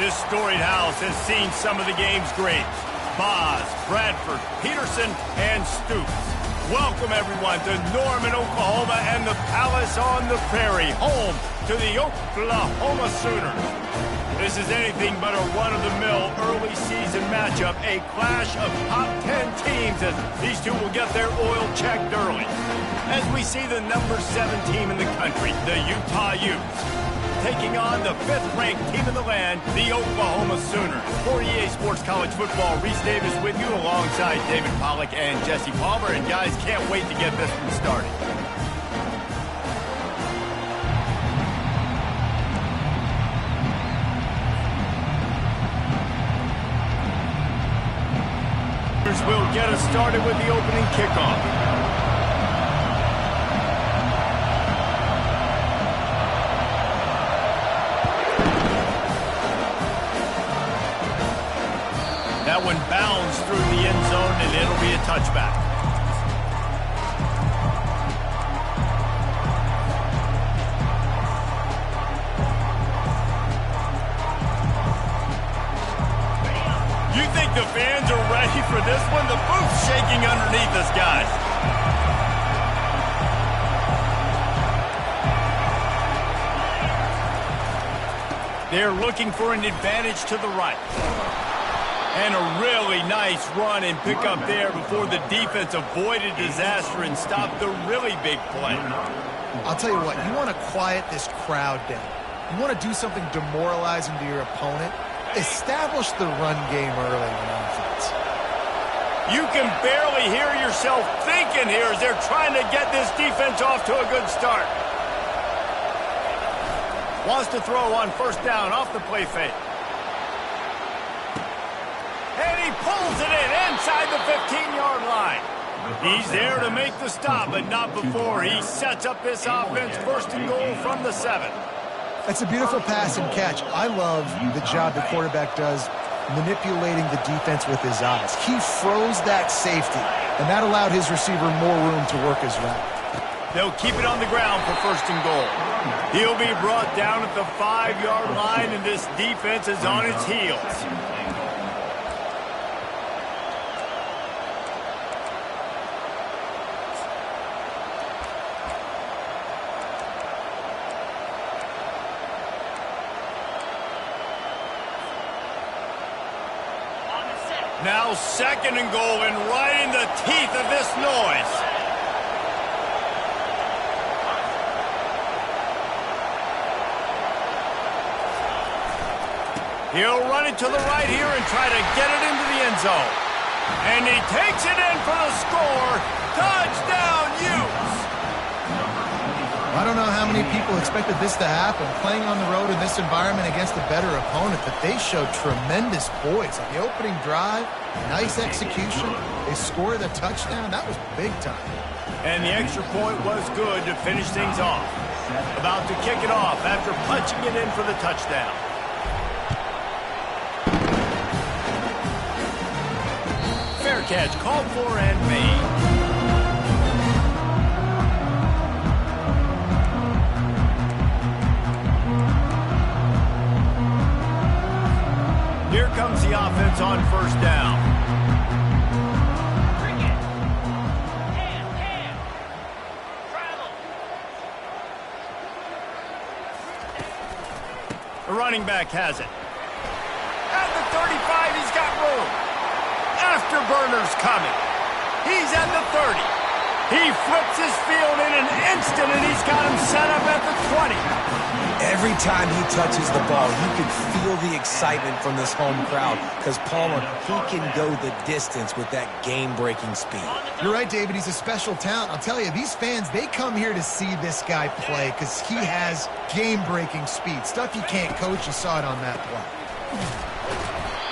This storied house has seen some of the game's greats. Boz, Bradford, Peterson, and Stoops. Welcome, everyone, to Norman, Oklahoma, and the Palace on the Prairie, home to the Oklahoma Sooners. This is anything but a run-of-the-mill early season matchup, a clash of top 10 teams as these two will get their oil checked early. As we see the number 7 team in the country, the Utah Utes, taking on the 5th-ranked team in the land, the Oklahoma Sooners. For EA Sports College Football, Reese Davis with you alongside David Pollack and Jesse Palmer. And guys, can't wait to get this one started. Will get us started with the opening kickoff. That one bounds through the end zone, and it'll be a touchback. You think the fans are ready for this one? The booth's shaking underneath us, guys. They're looking for an advantage to the right. And a really nice run and pick up there before the defense avoided disaster and stopped the really big play. I'll tell you what, you want to quiet this crowd down. You want to do something demoralizing to your opponent. Establish the run game early on offense. You can barely hear yourself thinking here as they're trying to get this defense off to a good start. Wants to throw on first down off the play fake. And he pulls it in inside the 15-yard line. He's there to make the stop, but not before he sets up this offense first and goal from the 7. That's a beautiful pass and catch. I love the job the quarterback does manipulating the defense with his eyes. He froze that safety, and that allowed his receiver more room to work his route. They'll keep it on the ground for first and goal. He'll be brought down at the 5-yard line, and this defense is on its heels. Now second and goal, and right in the teeth of this noise. He'll run it to the right here and try to get it into the end zone. And he takes it in for the score. Touchdown, Utes! I don't know how many people expected this to happen, playing on the road in this environment against a better opponent, but they showed tremendous poise. On the opening drive, nice execution. They scored a touchdown. That was big time. And the extra point was good to finish things off. About to kick it off after punching it in for the touchdown. Fair catch called for and made. Here comes the offense on first down. The running back has it. At the 35, he's got room. Afterburner's coming. He's at the 30. He flips his field in an instant, and he's got him set up at the 20. Every time he touches the ball, you can feel the excitement from this home crowd because Palmer, he can go the distance with that game-breaking speed. You're right, David. He's a special talent. I'll tell you, these fans, they come here to see this guy play because he has game-breaking speed. Stuff you can't coach. You saw it on that play.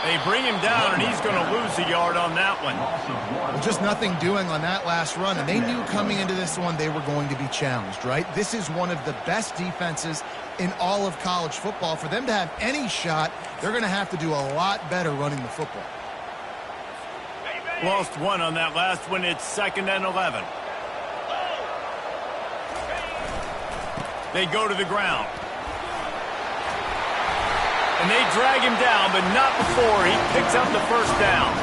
They bring him down, and he's going to lose a yard on that one. Well, just nothing doing on that last run, and they knew coming into this one they were going to be challenged, right? This is one of the best defenses in all of college football. For them to have any shot, they're going to have to do a lot better running the football. Lost one on that last one. It's 2nd and 11. They go to the ground. And they drag him down, but not before he picks up the first down.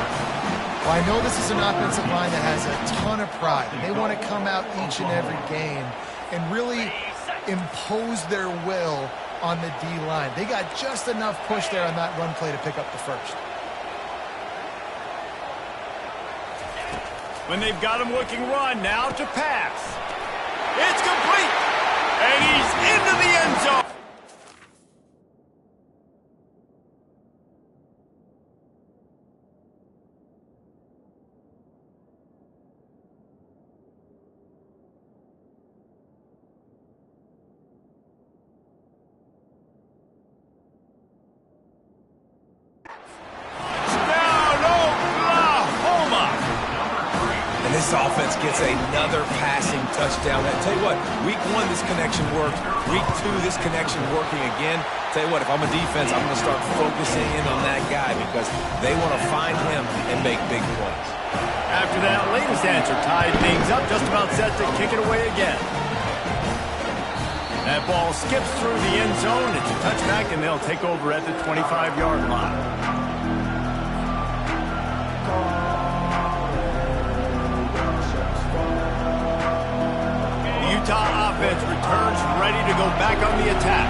Well, I know this is an offensive line that has a ton of pride. They want to come out each and every game and really impose their will on the D-line. They got just enough push there on that run play to pick up the first. When they've got him looking run, now to pass. It's complete. And he's into the end zone. This offense gets another passing touchdown. I tell you what, week 1, this connection worked. Week 2, this connection working again. Tell you what, if I'm a defense, I'm going to start focusing in on that guy because they want to find him and make big plays. After that latest answer tied things up, just about set to kick it away again. That ball skips through the end zone. It's a touchback, and they'll take over at the 25-yard line. Utah offense returns ready to go back on the attack.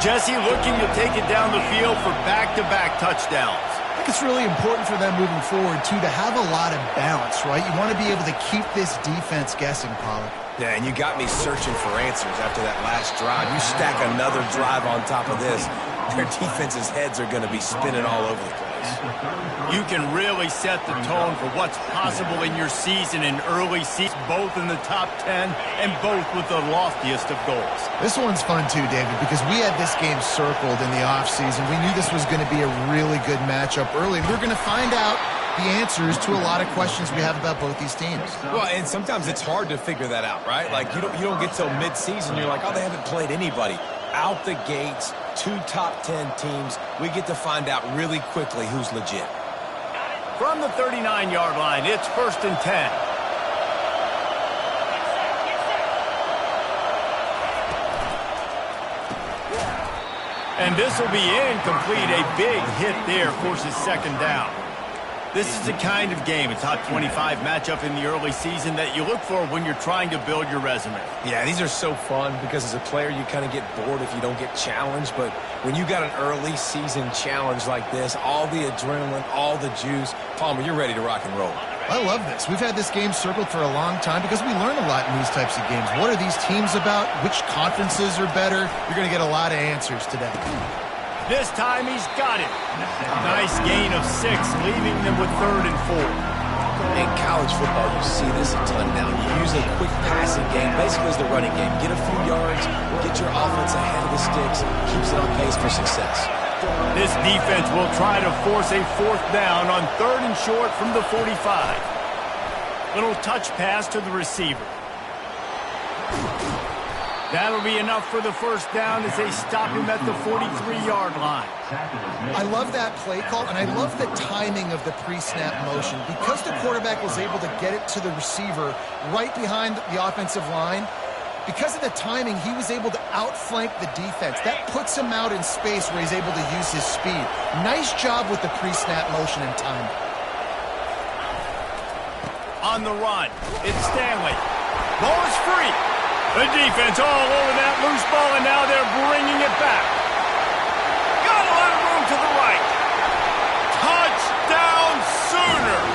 Jesse looking to take it down the field for back-to-back touchdowns. I think it's really important for them moving forward, too, to have a lot of balance, right? You want to be able to keep this defense guessing, Pollard. Yeah, and you got me searching for answers after that last drive. You stack another drive on top of this, their defense's heads are going to be spinning all over the place. You can really set the tone for what's possible in your season and early season, both in the top 10 and both with the loftiest of goals. This one's fun too, David, because we had this game circled in the offseason. We knew this was going to be a really good matchup early, and we're going to find out the answers to a lot of questions we have about both these teams. Well, and sometimes it's hard to figure that out, right? Like, you don't get till mid-season, you're like, oh, they haven't played anybody. Out the gates, 2 top 10 teams, we get to find out really quickly who's legit. From the 39-yard line, it's 1st and 10. And this will be incomplete. A big hit there forces 2nd down. This is the kind of game, a top 25 matchup in the early season that you look for when you're trying to build your resume. Yeah, these are so fun because as a player you kind of get bored if you don't get challenged, but when you got an early season challenge like this, all the adrenaline, all the juice, Palmer, you're ready to rock and roll. I love this. We've had this game circled for a long time because we learn a lot in these types of games. What are these teams about? Which conferences are better? You're going to get a lot of answers today. This time he's got it. Nice gain of 6, leaving them with 3rd and 4. In college football, you see this a ton now. You use a quick passing game, basically as the running game. Get a few yards, get your offense ahead of the sticks, keeps it on pace for success. This defense will try to force a 4th down on 3rd and short from the 45. Little touch pass to the receiver. That'll be enough for the 1st down as they stop him at the 43-yard line. I love that play call, and I love the timing of the pre-snap motion. Because the quarterback was able to get it to the receiver right behind the offensive line, because of the timing, he was able to outflank the defense. That puts him out in space where he's able to use his speed. Nice job with the pre-snap motion and timing. On the run, it's Stanley. Ball is free. The defense all over that loose ball, and now they're bringing it back. Got a lot of room to the right. Touchdown Sooners!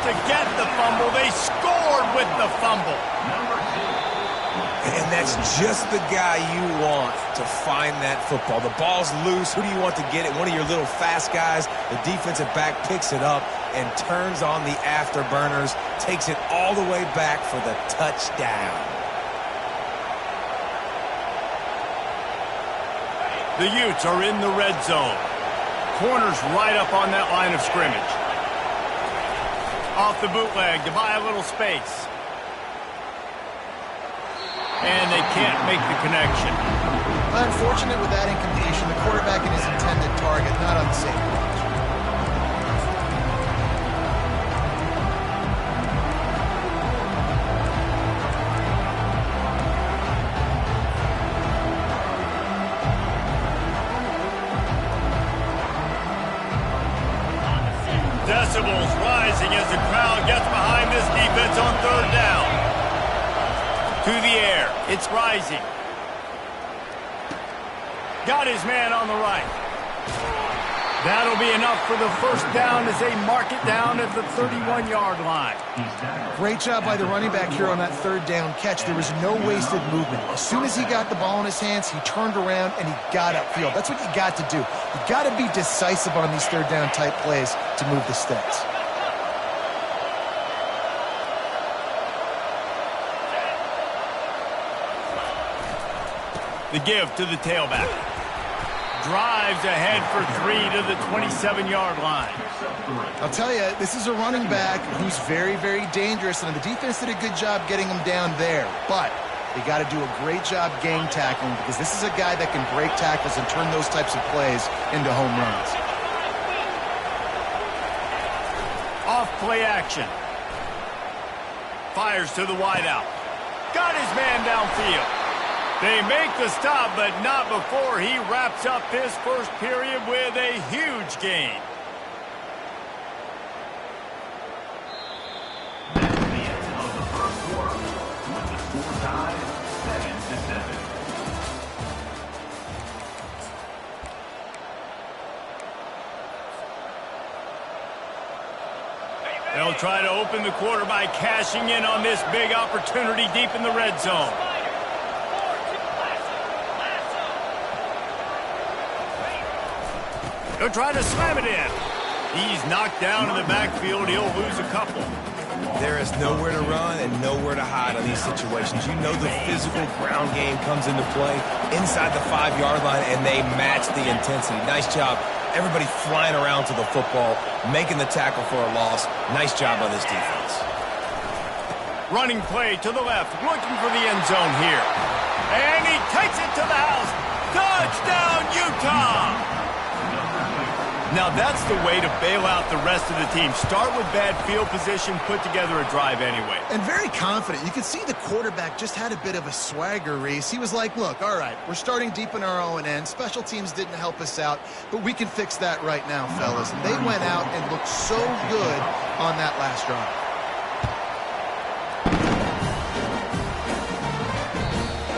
To get the fumble, they scored with the fumble. And that's just the guy you want to find that football. The ball's loose. Who do you want to get it? One of your little fast guys. The defensive back picks it up and turns on the afterburners, takes it all the way back for the touchdown. The Utes are in the red zone. Corners right up on that line of scrimmage. Off the bootleg to buy a little space. And they can't make the connection. Unfortunate with that incompletion. The quarterback and his intended target not on the same page. Decibels rising as the crowd gets behind this defense on third down. To the air. It's rising. Got his man on the right. That'll be enough for the first down as they mark it down at the 31-yard line. Great job by the running back here on that third down catch. There was no wasted movement. As soon as he got the ball in his hands, he turned around and he got upfield. That's what you got to do. You got to be decisive on these third down type plays to move the sticks. The give to the tailback. Drives ahead for 3 to the 27-yard line. I'll tell you, this is a running back who's very, very dangerous, and the defense did a good job getting him down there. But they got to do a great job gang tackling because this is a guy that can break tackles and turn those types of plays into home runs. Off play action. Fires to the wideout. Got his man downfield. They make the stop, but not before he wraps up this first period with a huge gain. They'll try to open the quarter by cashing in on this big opportunity deep in the red zone. He'll try to slam it in. He's knocked down in the backfield. He'll lose a couple. There is nowhere to run and nowhere to hide on these situations. You know the physical ground game comes into play inside the 5-yard line, and they match the intensity. Nice job. Everybody flying around to the football, making the tackle for a loss. Nice job on this defense. Running play to the left, looking for the end zone here. And he takes it to the house. Touchdown, Utah! Now that's the way to bail out the rest of the team. Start with bad field position, put together a drive anyway. And very confident. You can see the quarterback just had a bit of a swagger, Reese. He was like, look, all right, we're starting deep in our own end. Special teams didn't help us out, but we can fix that right now, fellas. And they went out and looked so good on that last drive.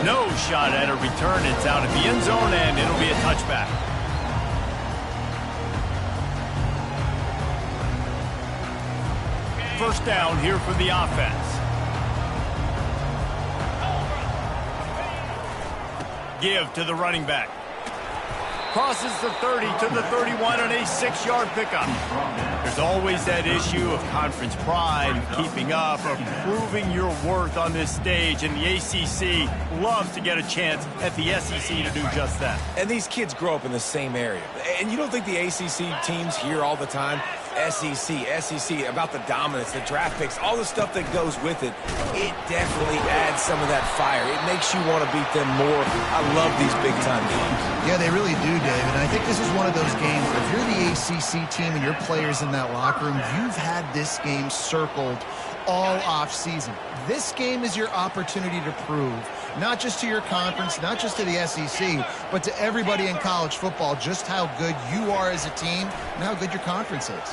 No shot at a return. It's out of the end zone, and it'll be a touchback. First down here for the offense. Give to the running back. Crosses the 30 to the 31 on a 6-yard pickup. There's always that issue of conference pride, keeping up, of proving your worth on this stage, and the ACC loves to get a chance at the SEC to do just that. And these kids grow up in the same area. And you don't think the ACC teams hear all the time, SEC, about the dominance, the draft picks, all the stuff that goes with it. It definitely adds some of that fire. It makes you want to beat them more. I love these big-time games. Yeah, they really do, David. And I think this is one of those games where if you're the ACC team and your players in that locker room, you've had this game circled all off-season. This game is your opportunity to prove, not just to your conference, not just to the SEC, but to everybody in college football, just how good you are as a team and how good your conference is.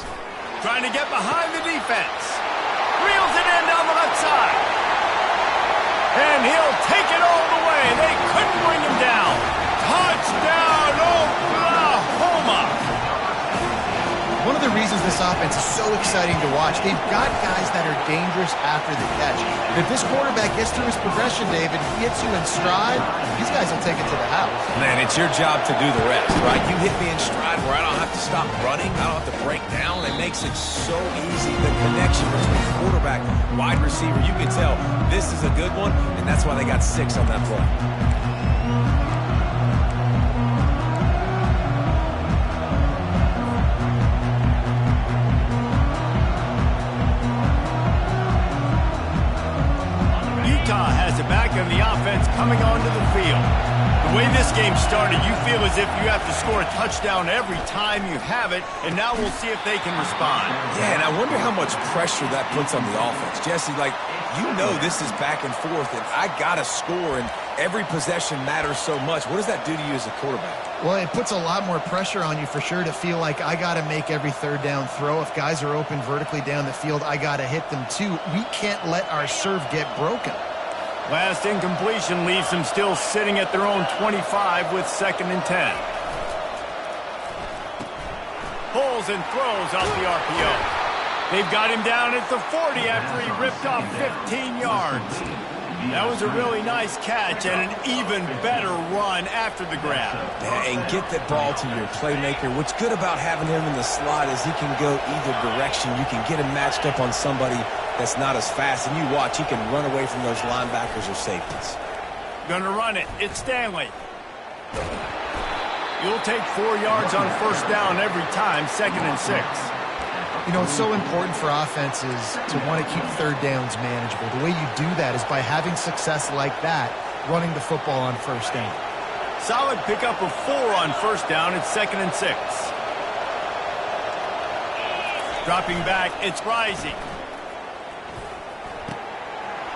Trying to get behind the defense. Reels it in down the left side. And he'll take it all the way. They couldn't bring him down. Touchdown, Oklahoma! One of the reasons this offense is so exciting to watch, they've got guys that are dangerous after the catch. If this quarterback gets through his progression, David, he hits you in stride, these guys will take it to the house. Man, it's your job to do the rest, right? You hit me in stride where I don't have to stop running, I don't have to break down. It makes it so easy. The connection between quarterback, wide receiver, you can tell this is a good one, and that's why they got 6 on that play. Utah has it back on the offense coming onto the field. The way this game started, you feel as if you have to score a touchdown every time you have it, and now we'll see if they can respond. Yeah, and I wonder how much pressure that puts on the offense. Jesse, like, You know this is back and forth, and I got to score, and every possession matters so much. What does that do to you as a quarterback? Well, it puts a lot more pressure on you for sure to feel like I got to make every third down throw. If guys are open vertically down the field, I got to hit them too. We can't let our serve get broken. Last incompletion leaves them still sitting at their own 25 with 2nd and 10. Pulls and throws off the RPO. They've got him down at the 40 after he ripped off 15 yards. That was a really nice catch and an even better run after the grab. Yeah, and get that ball to your playmaker. What's good about having him in the slot is he can go either direction. You can get him matched up on somebody that's not as fast, and you watch, he can run away from those linebackers or safeties. Gonna run it. It's Stanley. You'll take 4 yards on 1st down every time, 2nd and 6. You know, it's so important for offenses to want to keep third downs manageable. The way you do that is by having success like that, running the football on 1st down. Solid pickup of 4 on 1st down. It's 2nd and 6. Dropping back, it's Rising.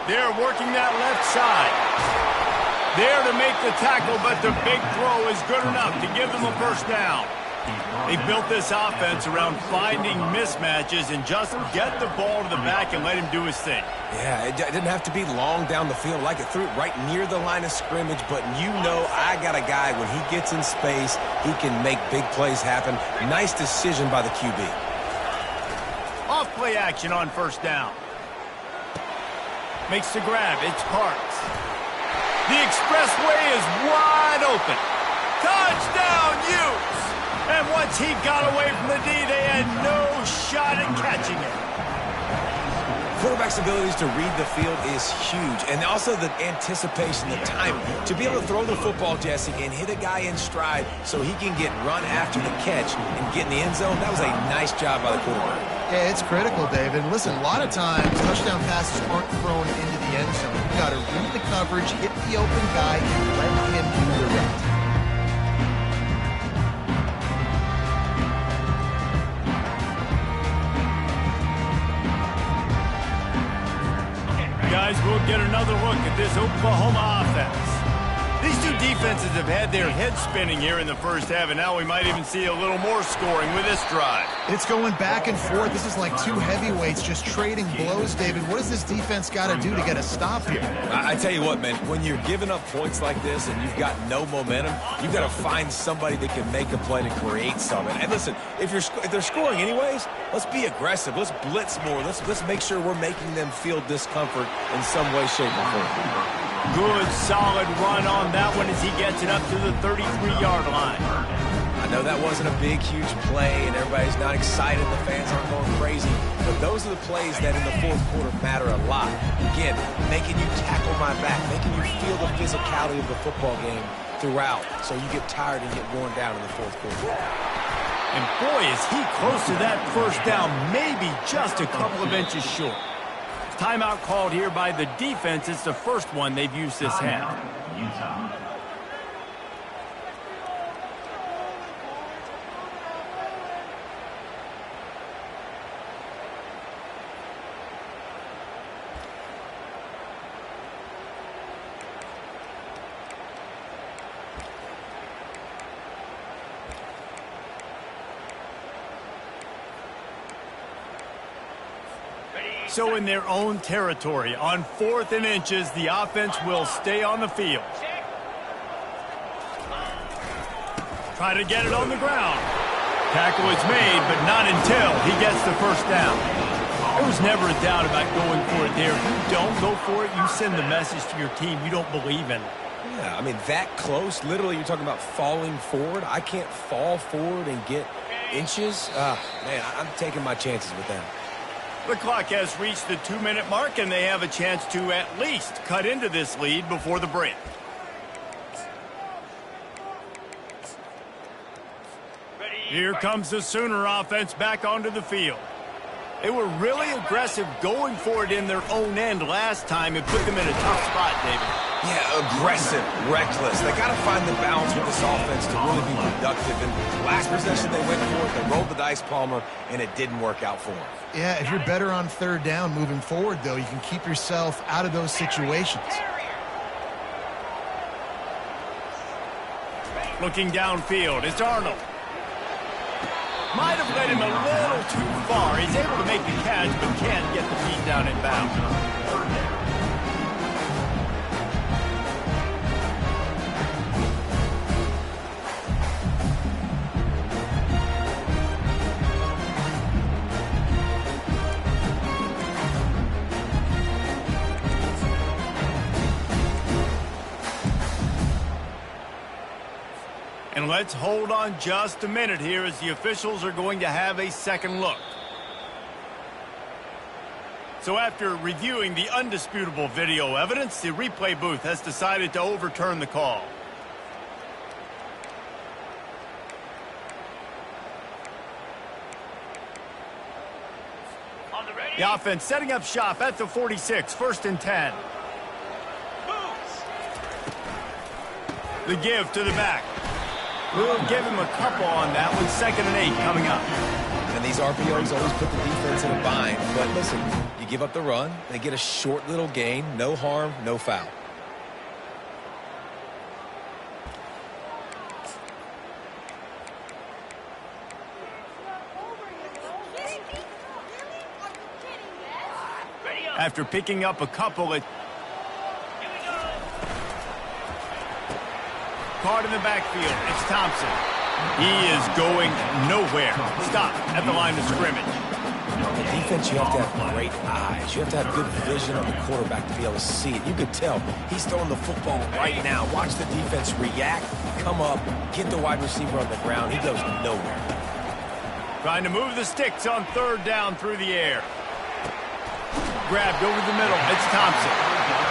They're working that left side. There to make the tackle, but the big throw is good enough to give them a 1st down. They built this offense around finding mismatches and just get the ball to the back and let him do his thing. Yeah, it didn't have to be long down the field. Like it threw it right near the line of scrimmage, but you know I got a guy, when he gets in space, he can make big plays happen. Nice decision by the QB. Off play action on 1st down. Makes the grab. It's Parks. The expressway is wide open. Touchdown, Utes! And once he got away from the D, they had no shot at catching it. Quarterback's abilities to read the field is huge, and also the anticipation, the time. To be able to throw the football, Jesse, and hit a guy in stride so he can get run after the catch and get in the end zone, that was a nice job by the quarterback. Yeah, it's critical, David. Listen, a lot of times touchdown passes aren't thrown into the end zone. You got to read the coverage, hit the open guy, and let him do the rest. Guys, we'll get another look at this Oklahoma offense. These two defenses have had their heads spinning here in the 1st half, and now we might even see a little more scoring with this drive. It's going back and forth. This is like two heavyweights just trading blows, David. What does this defense got to do to get a stop here? I tell you what, man, when you're giving up points like this and you've got no momentum, you've got to find somebody that can make a play to create something. And listen, if they're scoring anyways, let's be aggressive. Let's blitz more. Let's make sure we're making them feel discomfort in some way, shape, or form. Good, solid run on that one as he gets it up to the 33-yard line. I know that wasn't a big, huge play, and everybody's not excited. The fans aren't going crazy. But those are the plays that in the 4th quarter matter a lot. Again, making you tackle my back, making you feel the physicality of the football game throughout, so you get tired and get worn down in the 4th quarter. And boy, is he close to that 1st down, maybe just a couple of inches short. Timeout called here by the defense. It's the first one they've used this half. Utah. So in their own territory, on 4th and inches, the offense will stay on the field. Try to get it on the ground. Tackle is made, but not until he gets the 1st down. There was never a doubt about going for it there. If you don't go for it, you send the message to your team you don't believe in it. Yeah, I mean, that close, literally you're talking about falling forward. I can't fall forward and get inches. Man, I'm taking my chances with that. The clock has reached the 2-minute mark, and they have a chance to at least cut into this lead before the break. Here comes the Sooner offense back onto the field. They were really aggressive going for it in their own end last time. It put them in a tough spot, David. Yeah, aggressive, reckless. They got to find the balance with this offense to really be productive. And last possession they went for it, they rolled the dice, Palmer, and it didn't work out for them. Yeah, if you're better on third down moving forward, though, you can keep yourself out of those situations. Looking downfield, it's Arnold. Might have led him a little too far. He's able to make the catch, but can't get the feet down in bounds. And let's hold on just a minute here as the officials are going to have a second look. So after reviewing the undisputable video evidence, the replay booth has decided to overturn the call. The offense setting up shop at the 46, 1st and 10. The give to the back. We'll give him a couple on that one. 2nd and 8 coming up. And these RPOs always put the defense in a bind. But listen, you give up the run, they get a short little gain. No harm, no foul. After picking up a couple, card in the backfield. It's Thompson. He is going nowhere. Stop at the line of scrimmage. The defense, you have to have great eyes. You have to have good vision on the quarterback to be able to see it. You could tell he's throwing the football right now. Watch the defense react, come up, get the wide receiver on the ground. He goes nowhere. Trying to move the sticks on 3rd down through the air. Grabbed over the middle. It's Thompson.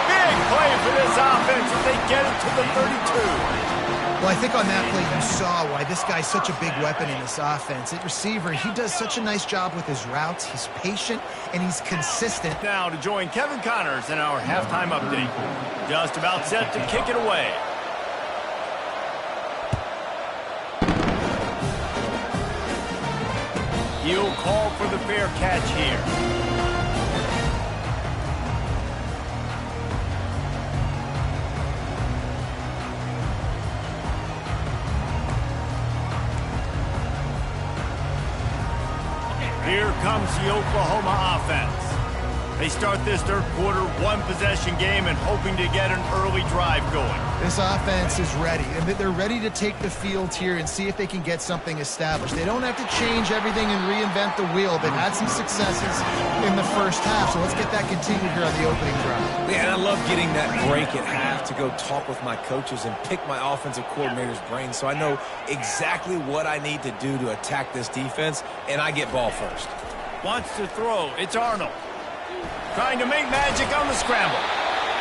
Big play for this offense as they get it to the 32. Well, I think on that play you saw why this guy's such a big weapon in this offense. At receiver, he does such a nice job with his routes. He's patient, and he's consistent. Now to join Kevin Connors in our halftime update. Just about set to kick it away. He'll call for the fair catch here. Here comes the Oklahoma offense. They start this 3rd quarter one-possession game and hoping to get an early drive going. This offense is ready, and they're ready to take the field here and see if they can get something established. They don't have to change everything and reinvent the wheel. They've had some successes in the first half, so let's get that continued here on the opening drive. Yeah, and I love getting that break at half to go talk with my coaches and pick my offensive coordinator's brain so I know exactly what I need to do to attack this defense, and I get ball first. Wants to throw. It's Arnold. Trying to make magic on the scramble.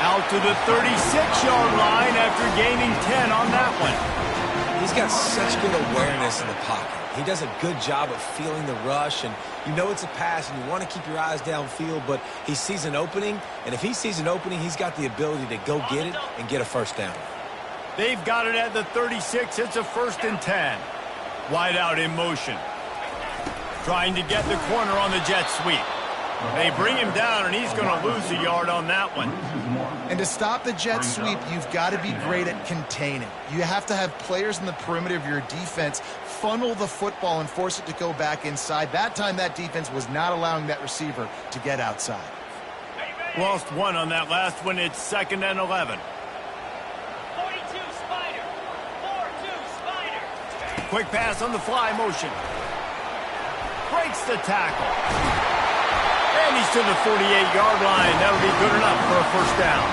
Out to the 36-yard line after gaining 10 on that one. He's got such good awareness in the pocket. He does a good job of feeling the rush, and you know it's a pass, and you want to keep your eyes downfield, but he sees an opening, and if he sees an opening, he's got the ability to go get it and get a 1st down. They've got it at the 36. It's a 1st and 10. Wide out in motion. Trying to get the corner on the jet sweep. They bring him down, and he's going to lose a yard on that one. And to stop the jet sweep, you've got to be great at containing. You have to have players in the perimeter of your defense funnel the football and force it to go back inside. That time, that defense was not allowing that receiver to get outside. Lost one on that last one. It's 2nd and 11. 42 Spider. 4-2 Spider. Quick pass on the fly motion. Breaks the tackle. And he's to the 48-yard line. That'll be good enough for a 1st down.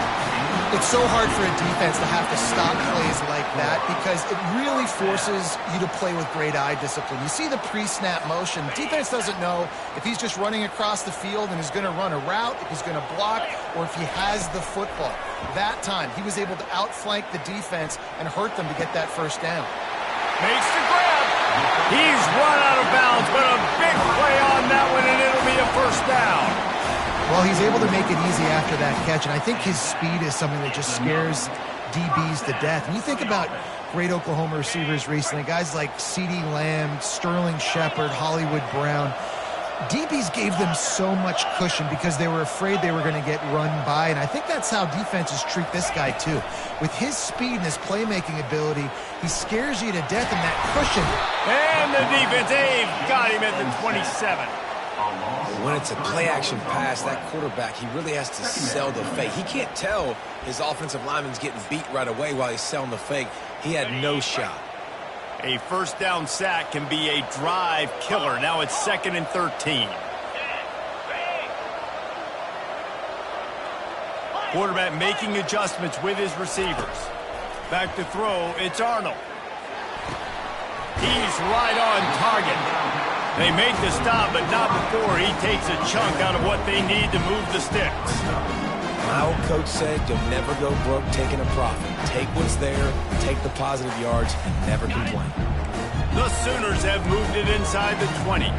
It's so hard for a defense to have to stop plays like that because it really forces you to play with great eye discipline. You see the pre-snap motion. Defense doesn't know if he's just running across the field and is going to run a route, if he's going to block, or if he has the football. That time, he was able to outflank the defense and hurt them to get that 1st down. Makes the grab. He's run out of bounds, but a big play on that one, and it'll be a 1st down. Well, he's able to make it easy after that catch, and I think his speed is something that just scares DBs to death. When you think about great Oklahoma receivers recently, guys like CeeDee Lamb, Sterling Shepard, Hollywood Brown, DBs gave them so much cushion because they were afraid they were going to get run by, and I think that's how defenses treat this guy too. With his speed and his playmaking ability, he scares you to death in that cushion. And the defense, they've got him at the 27. When it's a play-action pass, that quarterback, he really has to sell the fake. He can't tell his offensive lineman's getting beat right away while he's selling the fake. He had no shot. A first down sack can be a drive killer. Now it's 2nd and 13. Quarterback making adjustments with his receivers. Back to throw, it's Arnold. He's right on target. They make the stop, but not before he takes a chunk out of what they need to move the sticks. My old coach said, you'll never go broke taking a profit. Take what's there, take the positive yards, and never complain. The Sooners have moved it inside the 20.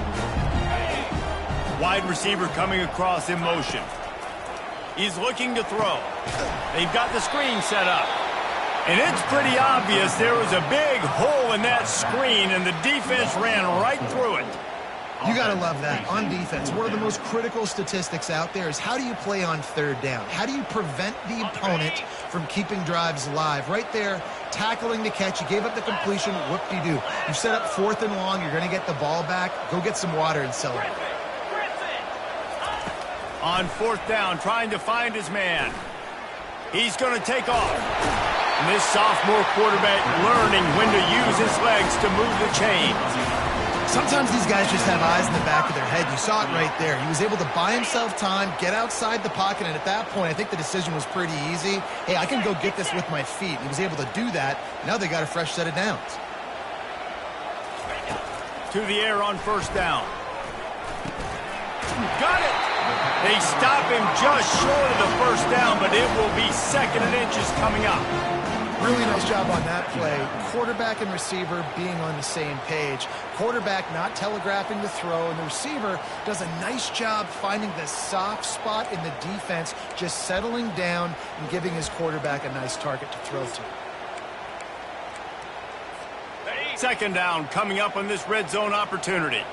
Wide receiver coming across in motion. He's looking to throw. They've got the screen set up. And it's pretty obvious there was a big hole in that screen, and the defense ran right through it. You got to love that. On defense, one of the most critical statistics out there is how do you play on 3rd down? How do you prevent the opponent from keeping drives alive? Right there, tackling the catch. You gave up the completion. Whoop-de-doo. You set up 4th and long. You're going to get the ball back. Go get some water and celebrate. On 4th down, trying to find his man. He's going to take off. And this sophomore quarterback learning when to use his legs to move the chains. Sometimes these guys just have eyes in the back of their head. You saw it right there. He was able to buy himself time, get outside the pocket, and at that point, I think the decision was pretty easy. Hey, I can go get this with my feet. He was able to do that. Now they got a fresh set of downs. To the air on 1st down. Got it! They stop him just short of the 1st down, but it will be 2nd and inches coming up. Really nice job on that play. Quarterback and receiver being on the same page. Quarterback not telegraphing the throw, and the receiver does a nice job finding the soft spot in the defense, just settling down and giving his quarterback a nice target to throw to. 2nd down coming up on this red zone opportunity.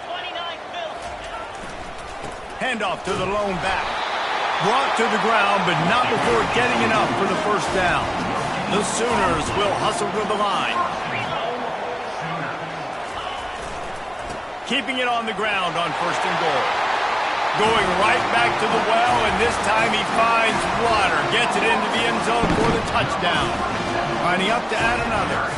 29 Phillips. Handoff to the lone back. Brought to the ground, but not before getting enough for the 1st down. The Sooners will hustle to the line. Keeping it on the ground on 1st and goal. Going right back to the well, and this time he finds water. Gets it into the end zone for the touchdown. Lining up to add another.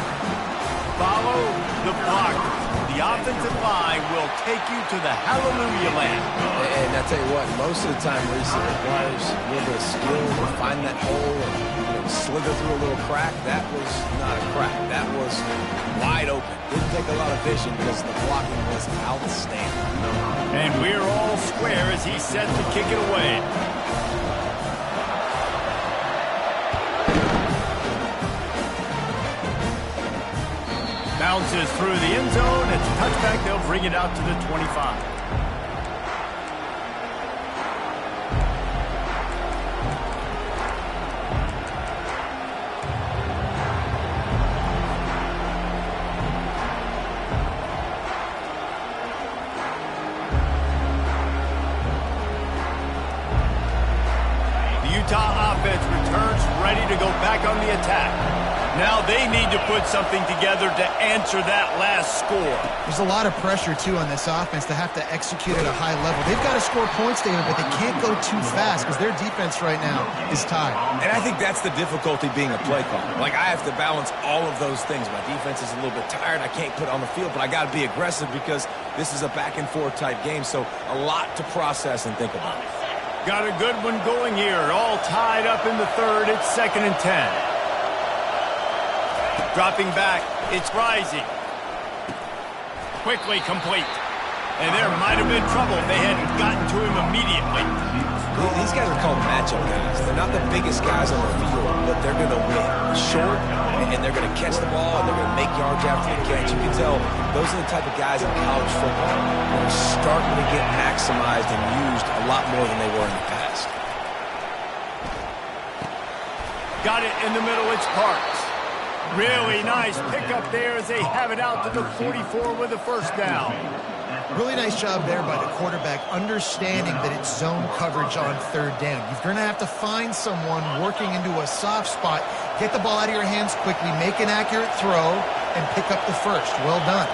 Follow the blocker. The offensive line will take you to the hallelujah land. And I tell you what, most of the time, Reese, it requires a little bit of skill to find that hole and slither through a little crack. That was not a crack. That was wide open. Didn't take a lot of vision because the blocking was outstanding. And we're all square as he sets to kick it away. Bounces through the end zone. It's a touchback. They'll bring it out to the 25. The Utah offense returns ready to go back on the attack. Now they need to put something together to answer that last score. There's a lot of pressure, too, on this offense to have to execute at a high level. They've got to score points, David, but they can't go too fast because their defense right now is tired. And I think that's the difficulty being a play caller. Like, I have to balance all of those things. My defense is a little bit tired. I can't put it on the field, but I got to be aggressive because this is a back-and-forth type game, so a lot to process and think about. Got a good one going here. All tied up in the 3rd. It's 2nd and 10. Dropping back, it's Rising. Quickly complete. And there might have been trouble if they hadn't gotten to him immediately. These guys are called matchup guys. They're not the biggest guys on the field, but they're going to win. Short, and they're going to catch the ball, and they're going to make yards after the catch. You can tell those are the type of guys in college football that are starting to get maximized and used a lot more than they were in the past. Got it in the middle. It's Parks. Really nice pickup there as they have it out to the 44 with a first down. Really nice job there by the quarterback, understanding that it's zone coverage on third down. You're going to have to find someone working into a soft spot, get the ball out of your hands quickly, make an accurate throw, and pick up the first. Well done.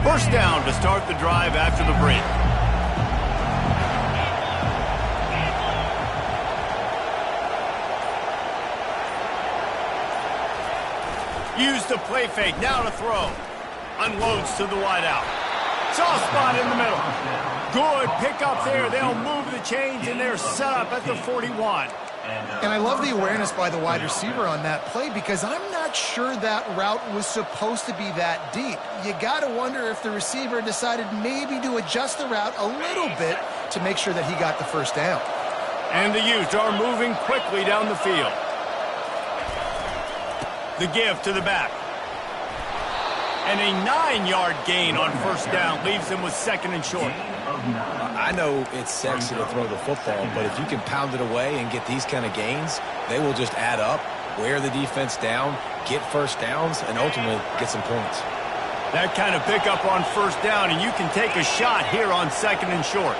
First down to start the drive after the break. Use the play fake, now to throw. Unloads to the wideout. Soft spot in the middle. Good pickup there. They'll move the chains, and they're set up at the 41. And I love the awareness by the wide receiver on that play because I'm not sure that route was supposed to be that deep. You got to wonder if the receiver decided maybe to adjust the route a little bit to make sure that he got the first down. And the Utes are moving quickly down the field. The give to the back. And a 9-yard gain on first down leaves them with second and short. I know it's sexy to throw the football, but if you can pound it away and get these kind of gains, they will just add up, wear the defense down, get first downs, and ultimately get some points. That kind of pickup on first down, and you can take a shot here on second and short.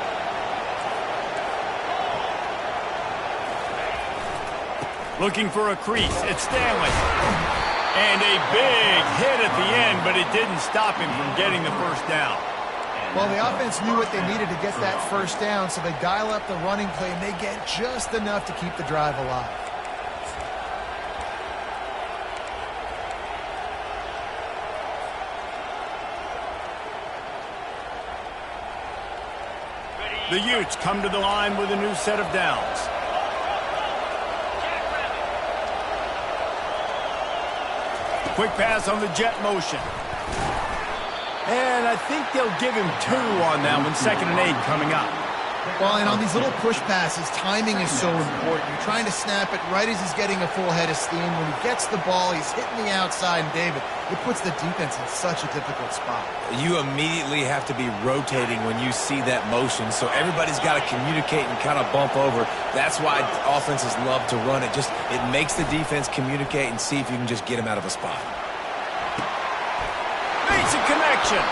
Looking for a crease. It's Stanley. And a big hit at the end, but it didn't stop him from getting the first down. Well, the offense knew what they needed to get that first down, so they dial up the running play, and they get just enough to keep the drive alive. The Utes come to the line with a new set of downs. Quick pass on the jet motion. And I think they'll give him 2 on that one. 2nd and 8 coming up. Well, and on these little push passes, timing is so important. You're trying to snap it right as he's getting a full head of steam. When he gets the ball, he's hitting the outside, and David, it puts the defense in such a difficult spot. You immediately have to be rotating when you see that motion, so everybody's got to communicate and kind of bump over. That's why offenses love to run it. It makes the defense communicate and see if you can just get him out of a spot. Makes a connection.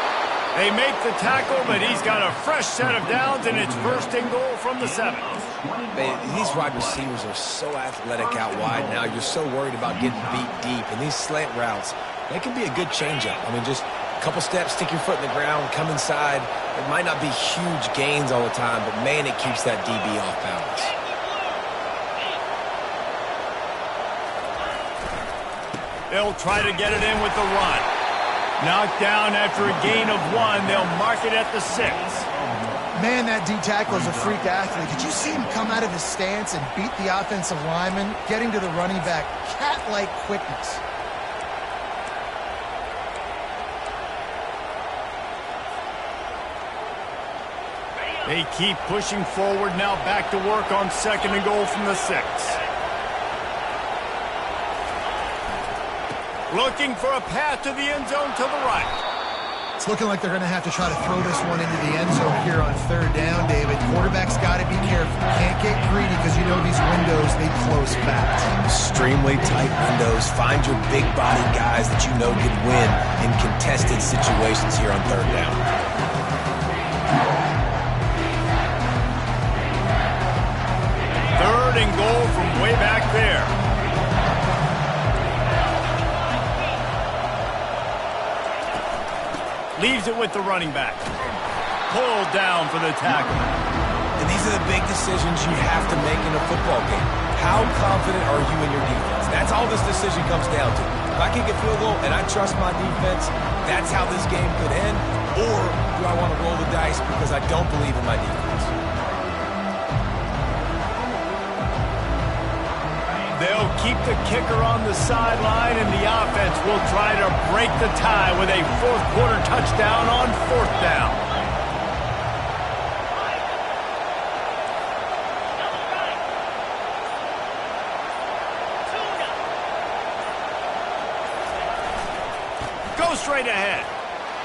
They make the tackle, but he's got a fresh set of downs, and it's first and goal from the 7. These wide receivers are so athletic out wide now. You're so worried about getting beat deep. And these slant routes, they can be a good changeup. I mean, just a couple steps, stick your foot in the ground, come inside. It might not be huge gains all the time, but, man, it keeps that DB off balance. They'll try to get it in with the run. Knocked down after a gain of 1. They'll mark it at the 6. Man, that D-tackle is a freak athlete. Did you see him come out of his stance and beat the offensive lineman, getting to the running back? Cat-like quickness. They keep pushing forward, now back to work on 2nd and goal from the 6. Looking for a path to the end zone to the right. It's looking like they're going to have to try to throw this one into the end zone here on 3rd down, David. Quarterback's got to be careful. Can't get greedy because you know these windows, they close fast. Extremely tight windows. Find your big body guys that you know can win in contested situations here on 3rd down. Third and goal from way back there. Leaves it with the running back. pulled down for the tackle. And these are the big decisions you have to make in a football game. How confident are you in your defense? That's all this decision comes down to. If I kick a field goal and I trust my defense, that's how this game could end. Or do I want to roll the dice because I don't believe in my defense? They'll keep the kicker on the sideline, and the offense will try to break the tie with a fourth-quarter touchdown on 4th down. Go straight ahead.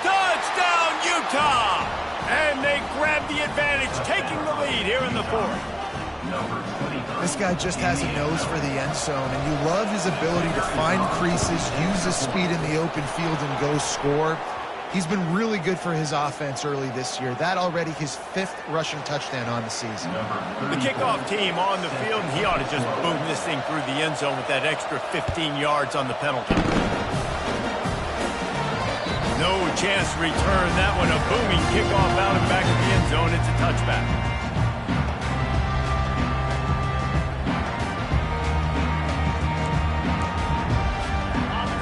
Touchdown, Utah! And they grab the advantage, taking the lead here in the 4th. This guy just has a nose for the end zone, and you love his ability to find creases, use his speed in the open field, and go score. He's been really good for his offense early this year. That already his 5th rushing touchdown on the season. The kickoff team on the field, and he ought to just boom this thing through the end zone with that extra 15 yards on the penalty. No chance to return that one. A booming kickoff out and back of the end zone. It's a touchback.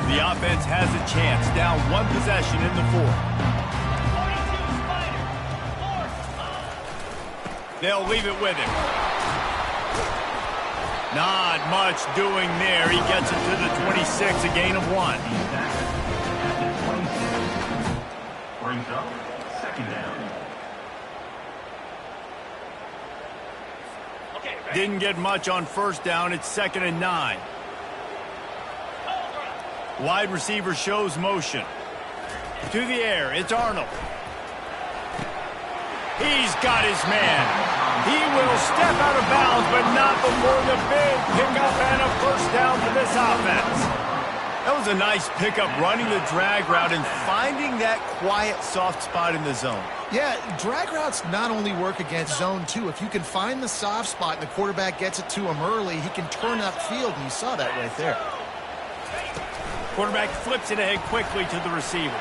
The offense has a chance. Down 1 possession in the 4th. 42 Spider. They'll leave it with him. Not much doing there. He gets it to the 26, a gain of 1. Brings up 2nd down. Didn't get much on 1st down. It's 2nd and 9. Wide receiver shows motion. To the air, it's Arnold. He's got his man. He will step out of bounds, but not before the big pickup and a 1st down for this offense. That was a nice pickup, running the drag route and finding that quiet, soft spot in the zone. Yeah, drag routes not only work against zone 2. If you can find the soft spot and the quarterback gets it to him early, he can turn upfield, and you saw that right there. Quarterback flips it ahead quickly to the receiver.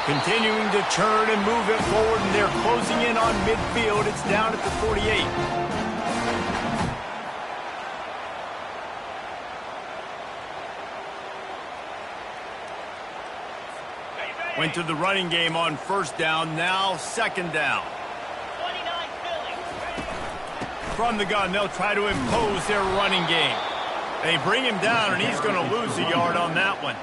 Continuing to churn and move it forward, and they're closing in on midfield. It's down at the 48. Went to the running game on 1st down, now 2nd down. 29 Philly. From the gun, they'll try to impose their running game. They bring him down, and he's going to lose a yard on that one.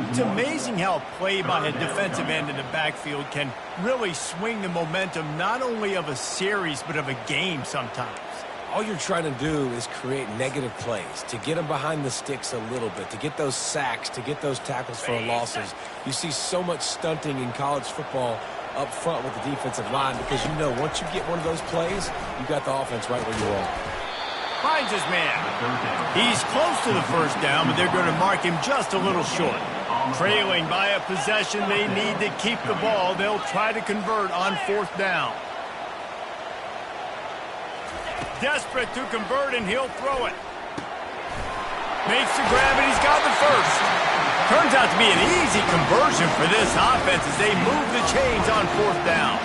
It's amazing how a play by a defensive end in the backfield can really swing the momentum not only of a series but of a game sometimes. All you're trying to do is create negative plays, to get them behind the sticks a little bit, to get those sacks, to get those tackles for losses. You see so much stunting in college football up front with the defensive line because you know once you get one of those plays, you got the offense right where you want. Finds his man. He's close to the 1st down, but they're going to mark him just a little short. Trailing by a possession, they need to keep the ball. They'll try to convert on 4th down. Desperate to convert, and he'll throw it. Makes the grab, and he's got the 1st. Turns out to be an easy conversion for this offense as they move the chains on 4th down.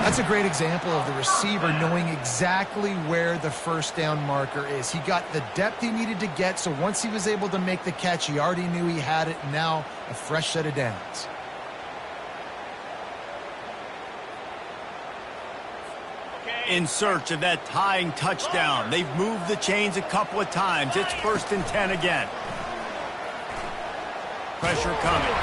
That's a great example of the receiver knowing exactly where the 1st down marker is. He got the depth he needed to get, so once he was able to make the catch, he already knew he had it. Now a fresh set of downs. In search of that tying touchdown. They've moved the chains a couple of times. It's 1st and 10 again. Pressure coming.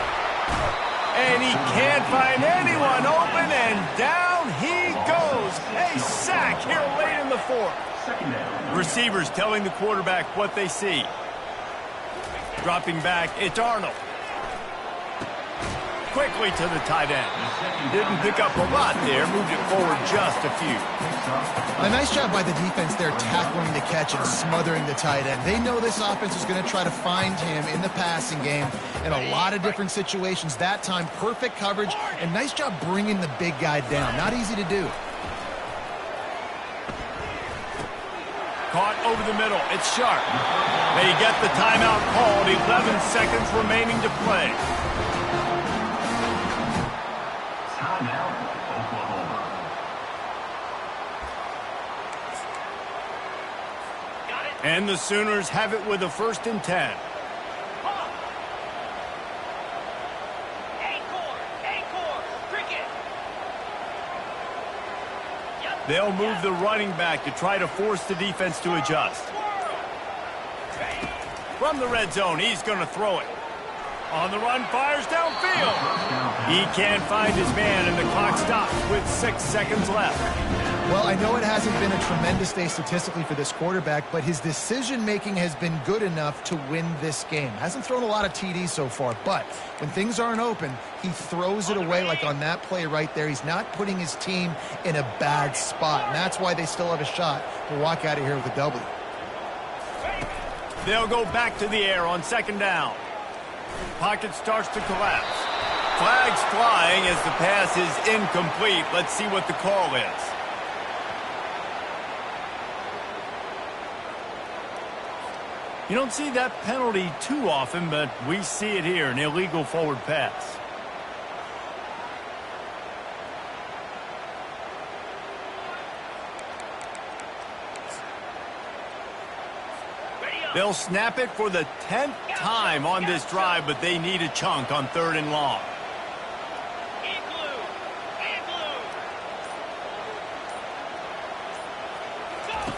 And he can't find anyone open, and down he goes. A sack here late in the 4th. Receivers telling the quarterback what they see. Dropping back, it's Arnold. Quickly to the tight end. Didn't pick up a lot there, moved it forward just a few. A nice job by the defense there tackling the catch and smothering the tight end. They know this offense is going to try to find him in the passing game in a lot of different situations. That time, perfect coverage, and nice job bringing the big guy down. Not easy to do. Caught over the middle. It's Sharp. They get the timeout called. 11 seconds remaining to play. And the Sooners have it with a 1st and 10. They'll move the running back to try to force the defense to adjust. From the red zone, he's going to throw it. On the run, fires downfield. He can't find his man, and the clock stops with 6 seconds left. Well, I know it hasn't been a tremendous day statistically for this quarterback, but his decision-making has been good enough to win this game. Hasn't thrown a lot of TDs so far, but when things aren't open, he throws it away like on that play right there. He's not putting his team in a bad spot, and that's why they still have a shot to walk out of here with a W. They'll go back to the air on 2nd down. Pocket starts to collapse. Flags flying as the pass is incomplete. Let's see what the call is. You don't see that penalty too often, but we see it here, an illegal forward pass. They'll snap it for the 10th time on this drive, but they need a chunk on 3rd and long.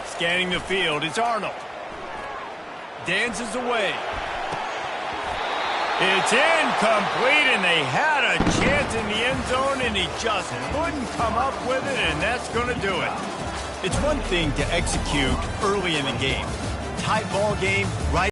Scanning the field, it's Arnold. Dances away. It's incomplete, and they had a chance in the end zone, and he just couldn't come up with it, and that's going to do it. It's one thing to execute early in the game. Tight ball game, right?